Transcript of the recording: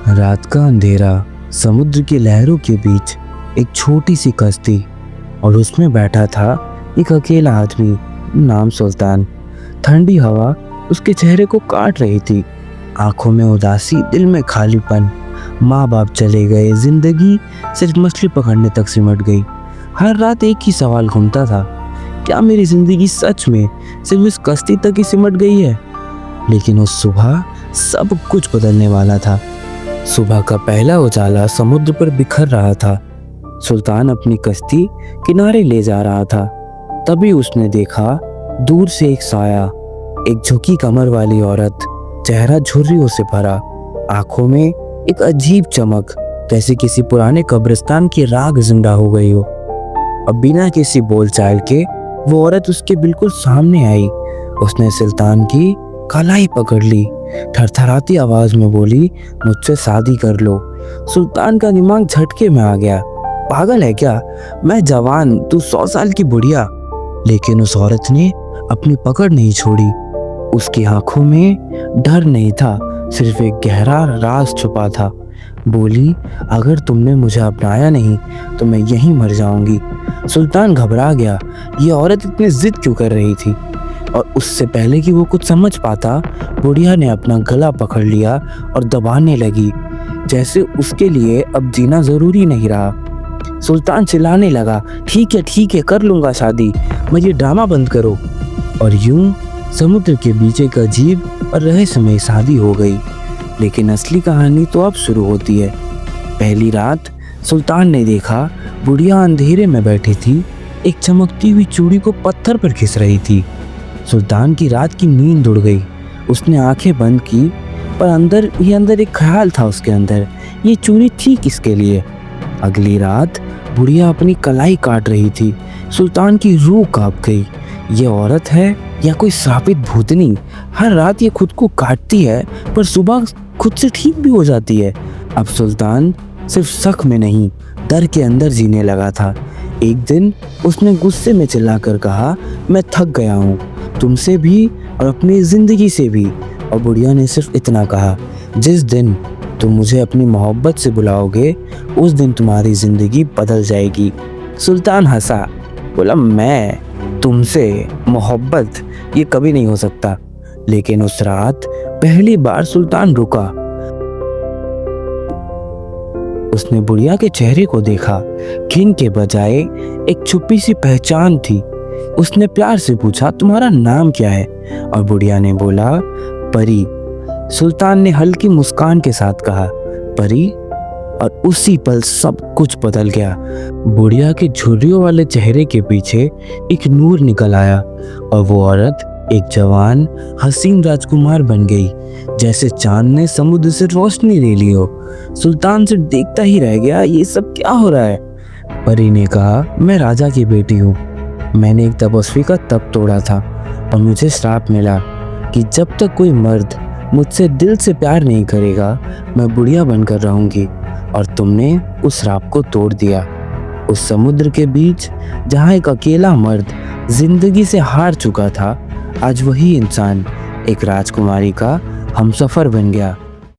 रात का अंधेरा, समुद्र की लहरों के बीच एक छोटी सी कश्ती और उसमें बैठा था एक अकेला आदमी, नाम सुल्तान। ठंडी हवा उसके चेहरे को काट रही थी, आंखों में उदासी, दिल में खालीपन। माँ बाप चले गए, जिंदगी सिर्फ मछली पकड़ने तक सिमट गई। हर रात एक ही सवाल घूमता था, क्या मेरी जिंदगी सच में सिर्फ इस कश्ती तक ही सिमट गई है? लेकिन उस सुबह सब कुछ बदलने वाला था। सुबह का पहला उजाला समुद्र पर बिखर रहा था। सुल्तान अपनी कश्ती किनारे ले जा रहा था। तभी उसने देखा दूर से एक साया, एक झुकी कमर वाली औरत, चेहरा झुर्रियों से भरा, आंखों में एक अजीब चमक, जैसे किसी पुराने कब्रिस्तान की राख जिंदा हो गई हो। अब बिना किसी बोलचाल के वो औरत उसके बिल्कुल सामने आई। उसने सुल्तान की कलाई पकड़ ली, थरथराती आवाज में बोली, मुझसे शादी कर लो। सुल्तान का दिमाग झटके में आ गया। पागल है क्या? मैं जवान, तू 100 साल की बुढ़िया। लेकिन उस औरत ने अपनी पकड़ नहीं छोड़ी। उसकी आंखों में डर नहीं था, सिर्फ एक गहरा राज छुपा था। बोली, अगर तुमने मुझे अपनाया नहीं तो मैं यहीं मर जाऊंगी। सुल्तान घबरा गया। ये औरत इतनी जिद क्यों कर रही थी? और उससे पहले कि वो कुछ समझ पाता, बुढ़िया ने अपना गला पकड़ लिया और दबाने लगी, जैसे उसके लिए अब जीना जरूरी नहीं रहा। सुल्तान चिल्लाने लगा, ठीक है, कर लूंगा शादी, मुझे ड्रामा बंद करो। और यूं समुद्र के बीच एक अजीब और रहस्यमय शादी हो गई। लेकिन असली कहानी तो अब शुरू होती है। पहली रात सुल्तान ने देखा बुढ़िया अंधेरे में बैठी थी, एक चमकती हुई चूड़ी को पत्थर पर घिस रही थी। सुल्तान की रात की नींद उड़ गई। उसने आंखें बंद की, पर अंदर एक ख्याल था उसके अंदर, ये चूड़ी थी किसके लिए? अगली रात बुढ़िया अपनी कलाई काट रही थी। सुल्तान की रूह कांप गई। ये औरत है या कोई श्रापित भूतनी? हर रात ये खुद को काटती है, पर सुबह खुद से ठीक भी हो जाती है। अब सुल्तान सिर्फ शक में नहीं, डर के अंदर जीने लगा था। एक दिन उसने गुस्से में चिल्लाकर कहा, मैं थक गया हूँ, तुमसे भी और अपनी जिंदगी से भी। और बुढ़िया ने सिर्फ इतना कहा, जिस दिन तुम मुझे अपनी मोहब्बत से बुलाओगे उस दिन तुम्हारी जिंदगी बदल जाएगी। सुल्तान हंसा, बोला, मैं तुमसे मोहब्बत, ये कभी नहीं हो सकता। लेकिन उस रात पहली बार सुल्तान रुका। उसने बुढ़िया के चेहरे को देखा। घिन के बजाय एक छुपी सी पहचान थी। उसने प्यार से पूछा, तुम्हारा नाम क्या है? और बुढ़िया ने बोला, परी। सुल्तान ने हल्की मुस्कान के साथ कहा, परी। और उसी पल सब कुछ बदल गया। बुढ़िया के झुर्रियों वाले चेहरे के पीछे एक नूर निकल आया और वो औरत एक जवान हसीन राजकुमार बन गई, जैसे चांद ने समुद्र से रोशनी ले ली हो। सुल्तान से देखता ही रह गया, ये सब क्या हो रहा है? परी ने कहा, मैं राजा की बेटी हूँ। मैंने एक तपस्वी का तप तोड़ा था और मुझे श्राप मिला कि जब तक कोई मर्द मुझसे दिल से प्यार नहीं करेगा मैं बुढ़िया बनकर रहूंगी। और तुमने उस श्राप को तोड़ दिया। उस समुद्र के बीच जहाँ एक अकेला मर्द जिंदगी से हार चुका था, आज वही इंसान एक राजकुमारी का हमसफर बन गया।